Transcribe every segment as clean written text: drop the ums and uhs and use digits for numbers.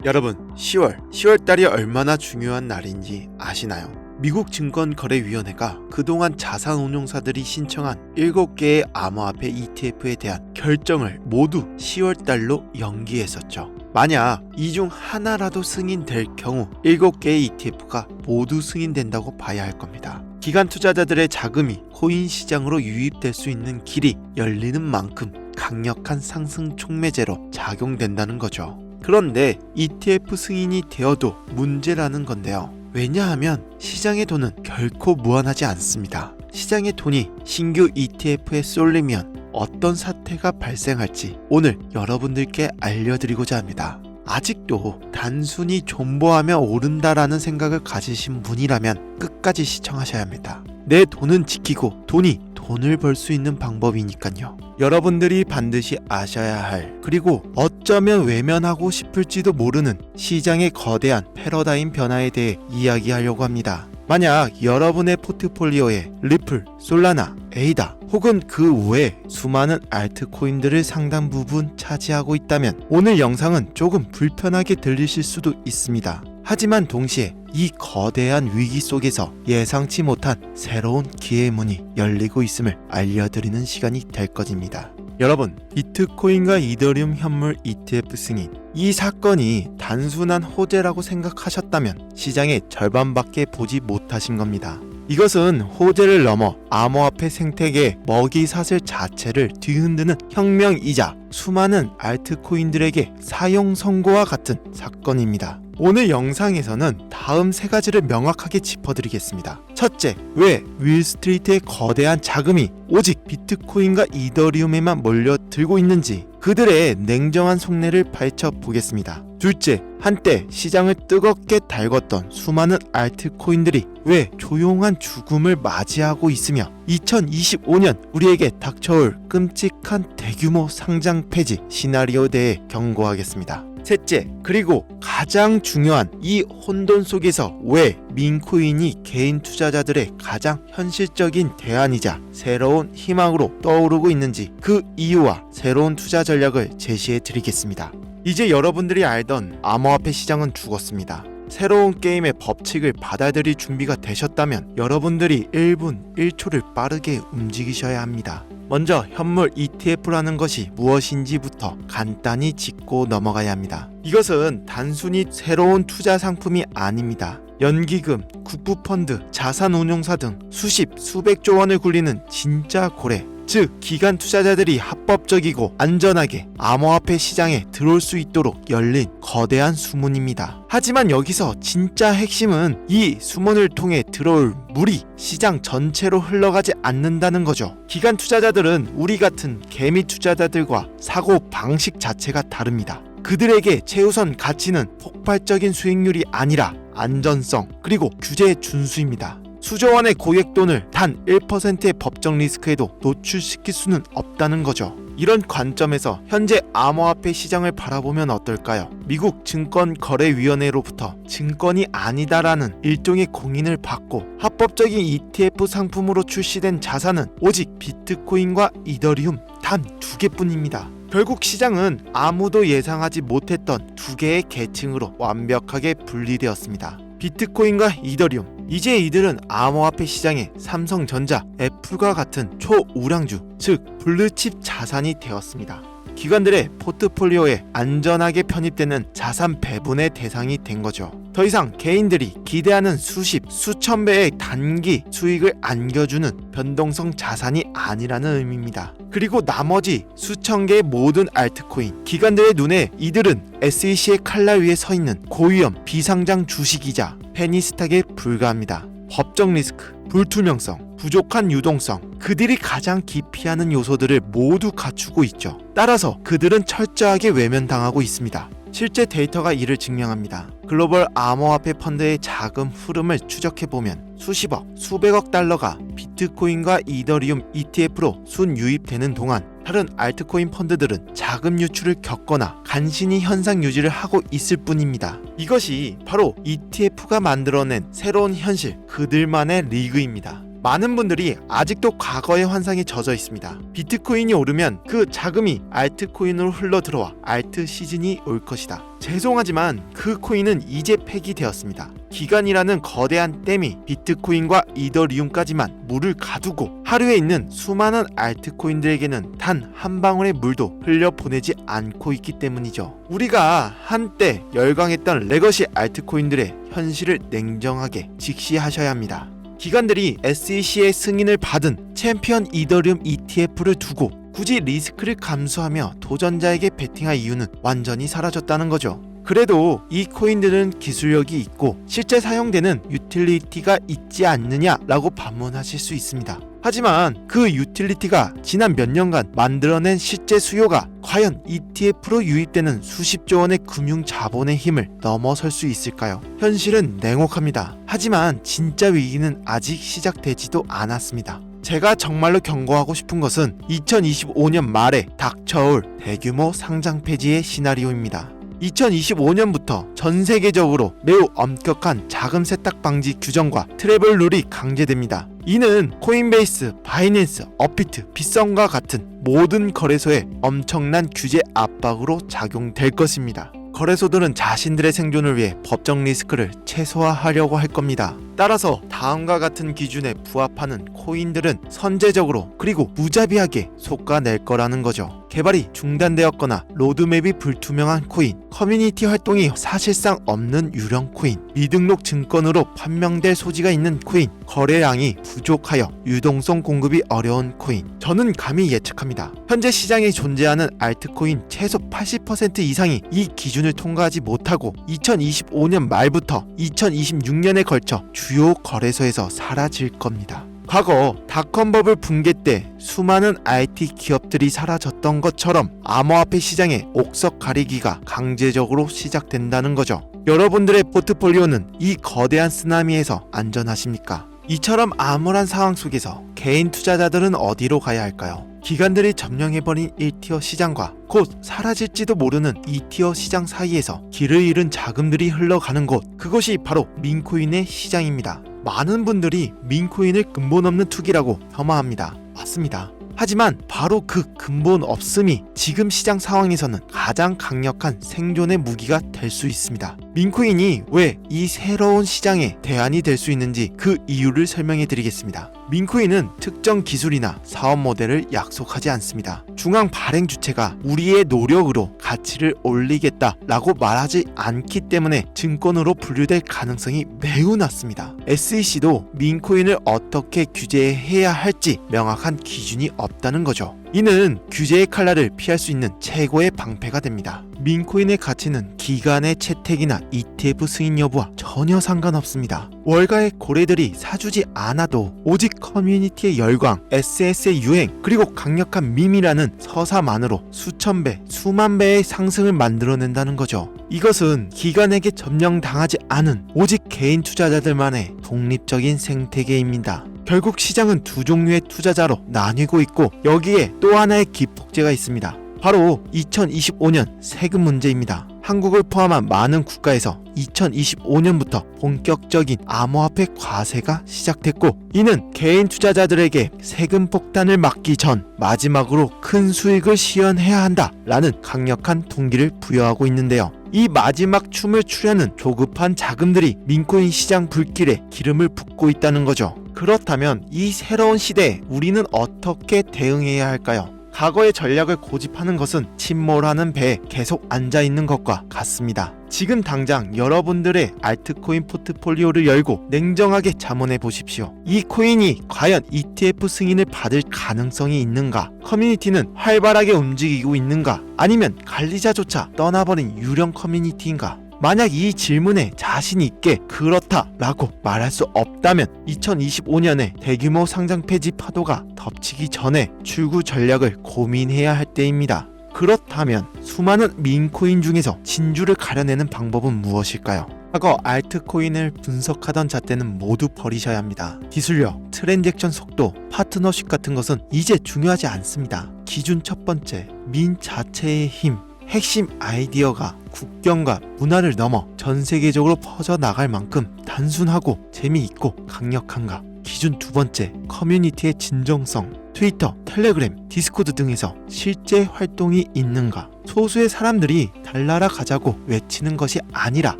여러분, 10월 달이 얼마나 중요한 날인지 아시나요? 미국 증권거래위원회가 그동안 자산운용사들이 신청한 7개의 암호화폐 ETF에 대한 결정을 모두 10월 달로 연기했었죠. 만약 이 중 하나라도 승인될 경우 7개의 ETF가 모두 승인된다고 봐야 할 겁니다. 기관 투자자들의 자금이 코인 시장으로 유입될 수 있는 길이 열리는 만큼 강력한 상승 촉매제로 작용된다는 거죠. 그런데 ETF 승인이 되어도 문제라는 건데요. 왜냐하면 시장의 돈은 결코 무한하지 않습니다. 시장의 돈이 신규 ETF에 쏠리면 어떤 사태가 발생할지 오늘 여러분들께 알려드리고자 합니다. 아직도 단순히 존버하며 오른다라는 생각을 가지신 분이라면 끝까지 시청하셔야 합니다. 내 돈은 지키고 돈을 벌 수 있는 방법이니까요. 여러분들이 반드시 아셔야 할, 그리고 어쩌면 외면하고 싶을지도 모르는 시장의 거대한 패러다임 변화에 대해 이야기하려고 합니다. 만약 여러분의 포트폴리오에 리플, 솔라나, 에이다 혹은 그 외 수많은 알트코인들을 상당 부분 차지하고 있다면 오늘 영상은 조금 불편하게 들리실 수도 있습니다. 하지만 동시에 이 거대한 위기 속에서 예상치 못한 새로운 기회의 문이 열리고 있음을 알려드리는 시간이 될 것입니다. 여러분, 비트코인과 이더리움 현물 ETF 승인, 이 사건이 단순한 호재라고 생각하셨다면 시장의 절반밖에 보지 못하신 겁니다. 이것은 호재를 넘어 암호화폐 생태계의 먹이사슬 자체를 뒤흔드는 혁명이자 수많은 알트코인들에게 사형 선고와 같은 사건입니다. 오늘 영상에서는 다음 세 가지를 명확하게 짚어드리겠습니다. 첫째, 왜 윌스트리트의 거대한 자금이 오직 비트코인과 이더리움에만 몰려들고 있는지 그들의 냉정한 속내를 파헤쳐보겠습니다. 둘째, 한때 시장을 뜨겁게 달궜던 수많은 알트코인들이 왜 조용한 죽음을 맞이하고 있으며 2025년 우리에게 닥쳐올 끔찍한 대규모 상장 폐지 시나리오에 대해 경고하겠습니다. 셋째, 그리고 가장 중요한 이 혼돈 속에서 왜 민코인이 개인 투자자들의 가장 현실적인 대안이자 새로운 희망으로 떠오르고 있는지 그 이유와 새로운 투자 전략을 제시해 드리겠습니다. 이제 여러분들이 알던 암호화폐 시장은 죽었습니다. 새로운 게임의 법칙을 받아들일 준비가 되셨다면 여러분들이 1분 1초를 빠르게 움직이셔야 합니다. 먼저 현물 ETF라는 것이 무엇인지부터 간단히 짚고 넘어가야 합니다. 이것은 단순히 새로운 투자 상품이 아닙니다. 연기금, 국부펀드, 자산운용사 등 수백조 원을 굴리는 진짜 고래, 즉 기관 투자자들이 합법적이고 안전하게 암호화폐 시장에 들어올 수 있도록 열린 거대한 수문입니다. 하지만 여기서 진짜 핵심은 이 수문을 통해 들어올 물이 시장 전체로 흘러가지 않는다는 거죠. 기관 투자자들은 우리 같은 개미 투자자들과 사고 방식 자체가 다릅니다. 그들에게 최우선 가치는 폭발적인 수익률이 아니라 안전성 그리고 규제의 준수입니다. 수조 원의 고액돈을 단 1%의 법적 리스크에도 노출시킬 수는 없다는 거죠. 이런 관점에서 현재 암호화폐 시장을 바라보면 어떨까요? 미국 증권거래위원회로부터 증권이 아니다라는 일종의 공인을 받고 합법적인 ETF 상품으로 출시된 자산은 오직 비트코인과 이더리움 단 2개뿐입니다. 결국 시장은 아무도 예상하지 못했던 2개의 계층으로 완벽하게 분리되었습니다. 비트코인과 이더리움, 이제 이들은 암호화폐 시장의 삼성전자, 애플과 같은 초우량주, 즉 블루칩 자산이 되었습니다. 기관들의 포트폴리오에 안전하게 편입되는 자산 배분의 대상이 된 거죠. 더 이상 개인들이 기대하는 수천 배의 단기 수익을 안겨주는 변동성 자산이 아니라는 의미입니다. 그리고 나머지 수천 개의 모든 알트코인, 기관들의 눈에 이들은 SEC의 칼날 위에 서 있는 고위험 비상장 주식이자 페니스탁에 불과합니다. 법적 리스크, 불투명성, 부족한 유동성, 그들이 가장 기피하는 요소들을 모두 갖추고 있죠. 따라서 그들은 철저하게 외면당하고 있습니다. 실제 데이터가 이를 증명합니다. 글로벌 암호화폐 펀드의 자금 흐름을 추적해보면 수십억, 수백억 달러가 비트코인과 이더리움 ETF로 순유입되는 동안 다른 알트코인 펀드들은 자금 유출을 겪거나 간신히 현상 유지를 하고 있을 뿐입니다. 이것이 바로 ETF가 만들어낸 새로운 현실, 그들만의 리그입니다. 많은 분들이 아직도 과거의 환상에 젖어 있습니다. 비트코인이 오르면 그 자금이 알트코인으로 흘러 들어와 알트 시즌이 올 것이다. 죄송하지만 그 코인은 이제 폐기되었습니다. 기간이라는 거대한 댐이 비트코인과 이더리움까지만 물을 가두고 하루에 있는 수많은 알트코인들에게는 단 한 방울의 물도 흘려보내지 않고 있기 때문이죠. 우리가 한때 열광했던 레거시 알트코인들의 현실을 냉정하게 직시하셔야 합니다. 기관들이 SEC의 승인을 받은 챔피언 이더리움 ETF를 두고 굳이 리스크를 감수하며 도전자에게 베팅할 이유는 완전히 사라졌다는 거죠. 그래도 이 코인들은 기술력이 있고 실제 사용되는 유틸리티가 있지 않느냐라고 반문하실 수 있습니다. 하지만 그 유틸리티가 지난 몇 년간 만들어낸 실제 수요가 과연 ETF로 유입되는 수십조 원의 금융 자본의 힘을 넘어설 수 있을까요? 현실은 냉혹합니다. 하지만 진짜 위기는 아직 시작되지도 않았습니다. 제가 정말로 경고하고 싶은 것은 2025년 말에 닥쳐올 대규모 상장 폐지의 시나리오입니다. 2025년부터 전 세계적으로 매우 엄격한 자금 세탁 방지 규정과 트래블 룰이 강제됩니다. 이는 코인베이스, 바이낸스, 업비트, 빗썸과 같은 모든 거래소에 엄청난 규제 압박으로 작용될 것입니다. 거래소들은 자신들의 생존을 위해 법적 리스크를 최소화하려고 할 겁니다. 따라서 다음과 같은 기준에 부합하는 코인들은 선제적으로 그리고 무자비하게 솎아낼 거라는 거죠. 개발이 중단되었거나 로드맵이 불투명한 코인, 커뮤니티 활동이 사실상 없는 유령 코인, 미등록 증권으로 판명될 소지가 있는 코인, 거래량이 부족하여 유동성 공급이 어려운 코인. 저는 감히 예측합니다. 현재 시장에 존재하는 알트코인 최소 80% 이상이 이 기준을 통과하지 못하고 2025년 말부터 2026년에 걸쳐 주요 거래소에서 사라질 겁니다. 과거 닷컴 버블 붕괴 때 수많은 IT 기업들이 사라졌던 것처럼 암호화폐 시장의 옥석 가리기가 강제적으로 시작된다는 거죠. 여러분들의 포트폴리오는 이 거대한 쓰나미에서 안전하십니까? 이처럼 암울한 상황 속에서 개인 투자자들은 어디로 가야 할까요? 기관들이 점령해버린 1티어 시장과 곧 사라질지도 모르는 2티어 시장 사이에서 길을 잃은 자금들이 흘러가는 곳, 그것이 바로 민코인의 시장입니다. 많은 분들이 민코인을 근본 없는 투기라고 폄하합니다. 맞습니다. 하지만 바로 그 근본 없음이 지금 시장 상황에서는 가장 강력한 생존의 무기가 될 수 있습니다. 민코인이 왜 이 새로운 시장의 대안이 될 수 있는지 그 이유를 설명해 드리겠습니다. 민코인은 특정 기술이나 사업 모델을 약속하지 않습니다. 중앙 발행 주체가 우리의 노력으로 가치를 올리겠다라고 말하지 않기 때문에 증권으로 분류될 가능성이 매우 낮습니다. SEC도 민코인을 어떻게 규제해야 할지 명확한 기준이 없다는 거죠. 이는 규제의 칼날을 피할 수 있는 최고의 방패가 됩니다. 민코인의 가치는 기간의 채택이나 ETF 승인 여부와 전혀 상관없습니다. 월가의 고래들이 사주지 않아도 오직 커뮤니티의 열광, SS의 유행, 그리고 강력한 밈이라는 서사만으로 수천 배, 수만 배의 상승을 만들어낸다는 거죠. 이것은 기관에게 점령당하지 않은 오직 개인 투자자들만의 독립적인 생태계입니다. 결국 시장은 두 종류의 투자자로 나뉘고 있고 여기에 또 하나의 기폭제가 있습니다. 바로 2025년 세금 문제입니다. 한국을 포함한 많은 국가에서 2025년부터 본격적인 암호화폐 과세가 시작됐고 이는 개인 투자자들에게 세금 폭탄을 막기 전 마지막으로 큰 수익을 시현해야 한다라는 강력한 동기를 부여하고 있는데요. 이 마지막 춤을 추려는 조급한 자금들이 민코인 시장 불길에 기름을 붓고 있다는 거죠. 그렇다면 이 새로운 시대에 우리는 어떻게 대응해야 할까요? 과거의 전략을 고집하는 것은 침몰하는 배에 계속 앉아있는 것과 같습니다. 지금 당장 여러분들의 알트코인 포트폴리오를 열고 냉정하게 자문해 보십시오. 이 코인이 과연 ETF 승인을 받을 가능성이 있는가? 커뮤니티는 활발하게 움직이고 있는가? 아니면 관리자조차 떠나버린 유령 커뮤니티인가? 만약 이 질문에 자신 있게 그렇다라고 말할 수 없다면 2025년에 대규모 상장 폐지 파도가 덮치기 전에 출구 전략을 고민해야 할 때입니다. 그렇다면 수많은 민코인 중에서 진주를 가려내는 방법은 무엇일까요? 과거 알트코인을 분석하던 잣대는 모두 버리셔야 합니다. 기술력, 트랜잭션 속도, 파트너십 같은 것은 이제 중요하지 않습니다. 기준 첫 번째, 민 자체의 힘. 핵심 아이디어가 국경과 문화를 넘어 전 세계적으로 퍼져나갈 만큼 단순하고 재미있고 강력한가? 기준 두 번째, 커뮤니티의 진정성. 트위터, 텔레그램, 디스코드 등에서 실제 활동이 있는가? 소수의 사람들이 달나라 가자고 외치는 것이 아니라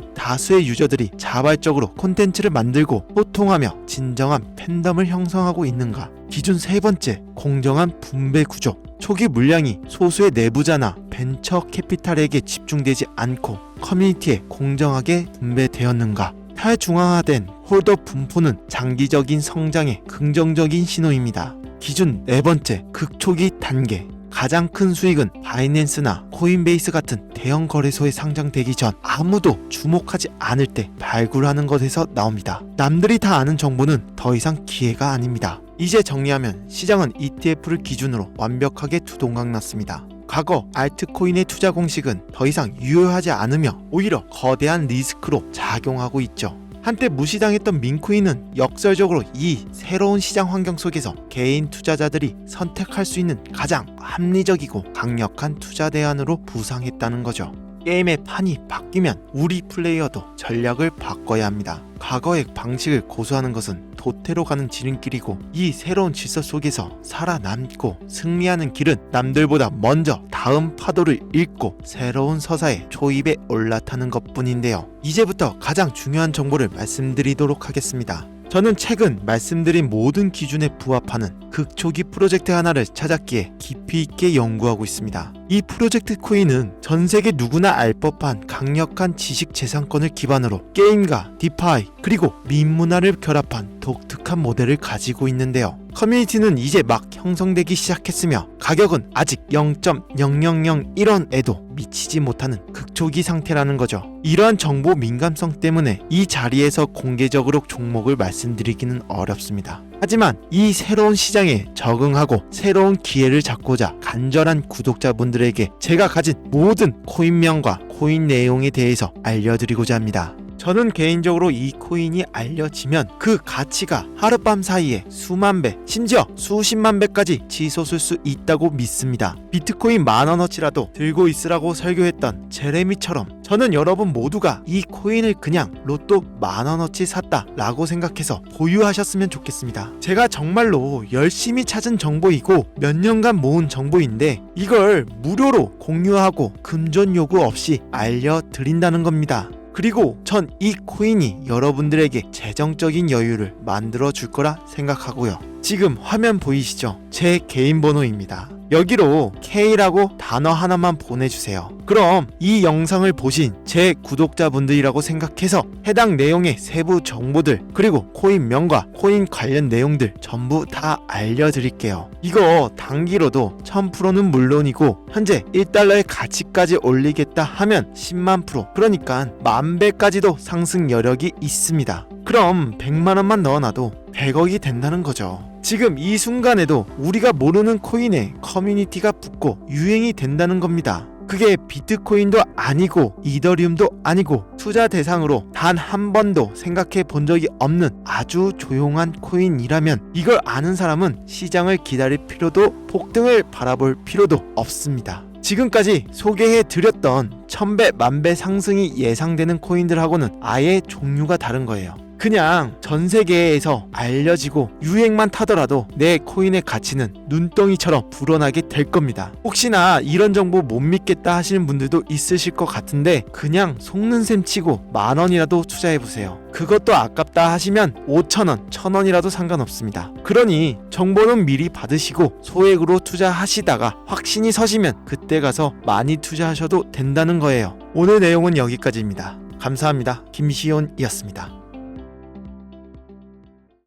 다수의 유저들이 자발적으로 콘텐츠를 만들고 소통하며 진정한 팬덤을 형성하고 있는가? 기준 세 번째, 공정한 분배 구조. 초기 물량이 소수의 내부자나 벤처 캐피탈에게 집중되지 않고 커뮤니티에 공정하게 분배되었는가? 탈중앙화된 홀더 분포는 장기적인 성장의 긍정적인 신호입니다. 기준 네 번째, 극초기 단계. 가장 큰 수익은 바이낸스나 코인베이스 같은 대형 거래소에 상장되기 전 아무도 주목하지 않을 때 발굴하는 것에서 나옵니다. 남들이 다 아는 정보는 더 이상 기회가 아닙니다. 이제 정리하면 시장은 ETF를 기준으로 완벽하게 두동강 났습니다. 과거 알트코인의 투자 공식은 더 이상 유효하지 않으며 오히려 거대한 리스크로 작용하고 있죠. 한때 무시당했던 민코인은 역설적으로 이 새로운 시장 환경 속에서 개인 투자자들이 선택할 수 있는 가장 합리적이고 강력한 투자 대안으로 부상했다는 거죠. 게임의 판이 바뀌면 우리 플레이어도 전략을 바꿔야 합니다. 과거의 방식을 고수하는 것은 도태로 가는 지름길이고 이 새로운 질서 속에서 살아남고 승리하는 길은 남들보다 먼저 다음 파도를 읽고 새로운 서사의 초입에 올라타는 것뿐인데요. 이제부터 가장 중요한 정보를 말씀드리도록 하겠습니다. 저는 최근 말씀드린 모든 기준에 부합하는 극초기 프로젝트 하나를 찾았기에 깊이 있게 연구하고 있습니다. 이 프로젝트 코인은 전 세계 누구나 알 법한 강력한 지식 재산권을 기반으로 게임과 디파이 그리고 민문화를 결합한 독특한 모델을 가지고 있는데요. 커뮤니티는 이제 막 형성되기 시작했으며 가격은 아직 0.0001원에도 미치지 못하는 극초기 상태라는 거죠. 이러한 정보 민감성 때문에 이 자리에서 공개적으로 종목을 말씀드리기는 어렵습니다. 하지만 이 새로운 시장에 적응하고 새로운 기회를 잡고자 간절한 구독자분들에게 제가 가진 모든 코인명과 코인 내용에 대해서 알려드리고자 합니다. 저는 개인적으로 이 코인이 알려지면 그 가치가 하룻밤 사이에 수만 배, 심지어 수십만 배까지 치솟을 수 있다고 믿습니다. 비트코인 10,000원어치라도 들고 있으라고 설교했던 제레미처럼 저는 여러분 모두가 이 코인을 그냥 로또 10,000원어치 샀다 라고 생각해서 보유하셨으면 좋겠습니다. 제가 정말로 열심히 찾은 정보이고 몇 년간 모은 정보인데 이걸 무료로 공유하고 금전 요구 없이 알려드린다는 겁니다. 그리고 전 이 코인이 여러분들에게 재정적인 여유를 만들어 줄 거라 생각하고요. 지금 화면 보이시죠? 제 개인 번호입니다. 여기로 K라고 단어 하나만 보내주세요. 그럼 이 영상을 보신 제 구독자분들이라고 생각해서 해당 내용의 세부 정보들 그리고 코인명과 코인 관련 내용들 전부 다 알려드릴게요. 이거 단기로도 1000%는 물론이고 현재 1달러의 가치까지 올리겠다 하면 10만 프로 그러니까 10,000배까지도 상승 여력이 있습니다. 그럼 100만원만 넣어놔도 100억이 된다는 거죠. 지금 이 순간에도 우리가 모르는 코인에 커뮤니티가 붙고 유행이 된다는 겁니다. 그게 비트코인도 아니고 이더리움도 아니고 투자 대상으로 단 한 번도 생각해 본 적이 없는 아주 조용한 코인이라면 이걸 아는 사람은 시장을 기다릴 필요도 폭등을 바라볼 필요도 없습니다. 지금까지 소개해 드렸던 1000배, 10,000배 상승이 예상되는 코인들하고는 아예 종류가 다른 거예요. 그냥 전 세계에서 알려지고 유행만 타더라도 내 코인의 가치는 눈덩이처럼 불어나게 될 겁니다. 혹시나 이런 정보 못 믿겠다 하시는 분들도 있으실 것 같은데 그냥 속는 셈 치고 10,000원이라도 투자해보세요. 그것도 아깝다 하시면 5,000원, 1,000원이라도 상관없습니다. 그러니 정보는 미리 받으시고 소액으로 투자하시다가 확신이 서시면 그때 가서 많이 투자하셔도 된다는 거예요. 오늘 내용은 여기까지입니다. 감사합니다. 김시온이었습니다.